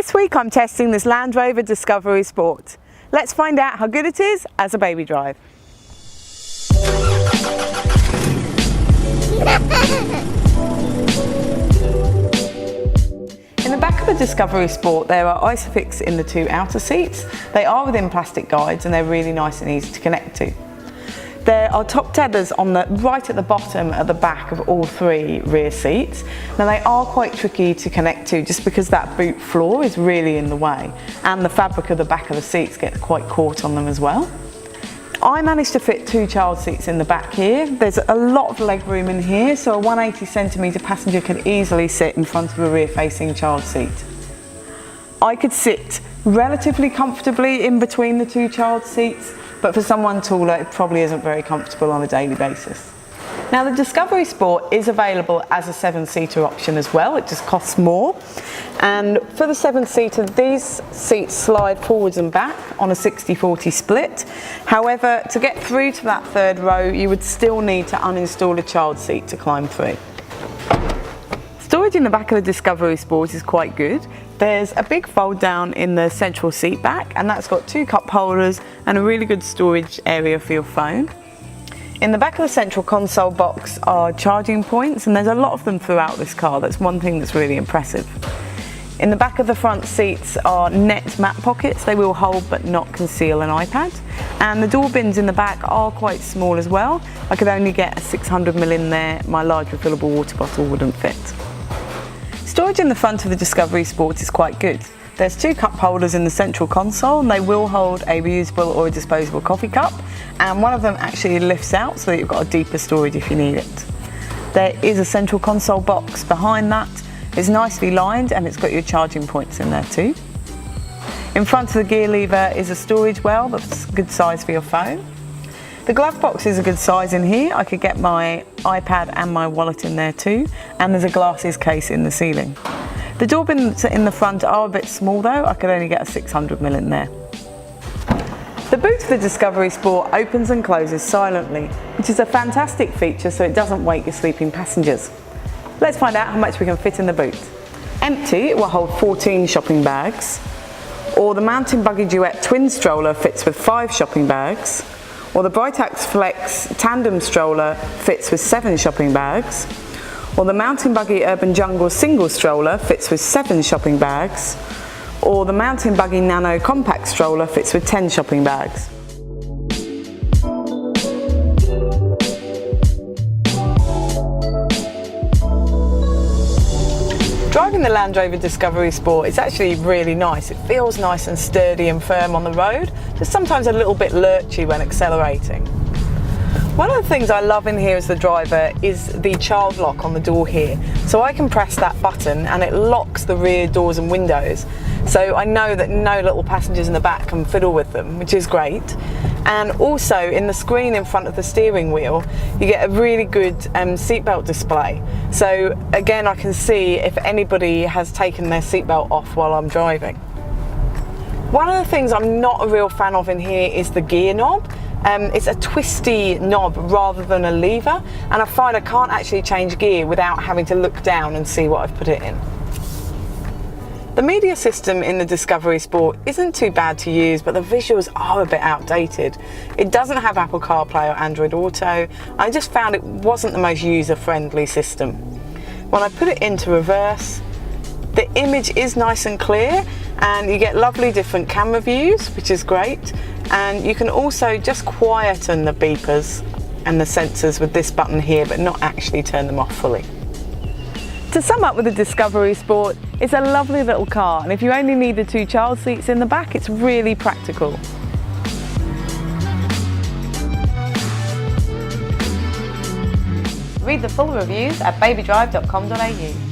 This week I'm testing this Land Rover Discovery Sport. Let's find out how good it is as a baby drive. In the back of the Discovery Sport there are ISOFix in the two outer seats. They are within plastic guides and they're really nice and easy to connect to. There are top tethers on right at the bottom at the back of all three rear seats. Now they are quite tricky to connect to just because that boot floor is really in the way and the fabric of the back of the seats gets quite caught on them as well. I managed to fit two child seats in the back here. There's a lot of leg room in here, so a 180cm passenger could easily sit in front of a rear facing child seat. I could sit relatively comfortably in between the two child seats, but for someone taller it probably isn't very comfortable on a daily basis. Now the Discovery Sport is available as a 7-seater option as well, it just costs more. And for the 7-seater, these seats slide forwards and back on a 60-40 split. However, to get through to that third row, you would still need to uninstall a child seat to climb through. Storage in the back of the Discovery Sport is quite good. There's a big fold down in the central seat back, and that's got two cup holders and a really good storage area for your phone. In the back of the central console box are charging points, and there's a lot of them throughout this car. That's one thing that's really impressive. In the back of the front seats are net mat pockets. They will hold but not conceal an iPad. And the door bins in the back are quite small as well. I could only get a 600ml in there. My large refillable water bottle wouldn't fit. Storage in the front of the Discovery Sport is quite good. There's two cup holders in the central console and they will hold a reusable or a disposable coffee cup, and one of them actually lifts out so that you've got a deeper storage if you need it. There is a central console box behind that. It's nicely lined and it's got your charging points in there too. In front of the gear lever is a storage well that's a good size for your phone. The glove box is a good size in here. I could get my iPad and my wallet in there too, and there's a glasses case in the ceiling. The door bins in the front are a bit small though. I could only get a 600ml in there. The boot of the Discovery Sport opens and closes silently, which is a fantastic feature so it doesn't wake your sleeping passengers. Let's find out how much we can fit in the boot. Empty, it will hold 14 shopping bags, or the Mountain Buggy Duet twin stroller fits with 5 shopping bags, or the Britax Flex tandem stroller fits with 7 shopping bags, or the Mountain Buggy Urban Jungle single stroller fits with 7 shopping bags, or the Mountain Buggy Nano compact stroller fits with 10 shopping bags. Driving the Land Rover Discovery Sport is actually really nice. It feels nice and sturdy and firm on the road, just sometimes a little bit lurchy when accelerating. One of the things I love in here as the driver is the child lock on the door here. So I can press that button and it locks the rear doors and windows. So I know that no little passengers in the back can fiddle with them, which is great. And also in the screen in front of the steering wheel, you get a really good seatbelt display. So again, I can see if anybody has taken their seatbelt off while I'm driving. One of the things I'm not a real fan of in here is the gear knob. It's a twisty knob rather than a lever, and I find I can't actually change gear without having to look down and see what I've put it in. The media system in the Discovery Sport isn't too bad to use, but the visuals are a bit outdated. It doesn't have Apple CarPlay or Android Auto. I just found it wasn't the most user-friendly system. When I put it into reverse, the image is nice and clear, and you get lovely different camera views, which is great. And you can also just quieten the beepers and the sensors with this button here, but not actually turn them off fully. To sum up with the Discovery Sport, it's a lovely little car, and if you only need the 2 child seats in the back, it's really practical. Read the full reviews at BabyDrive.com.au.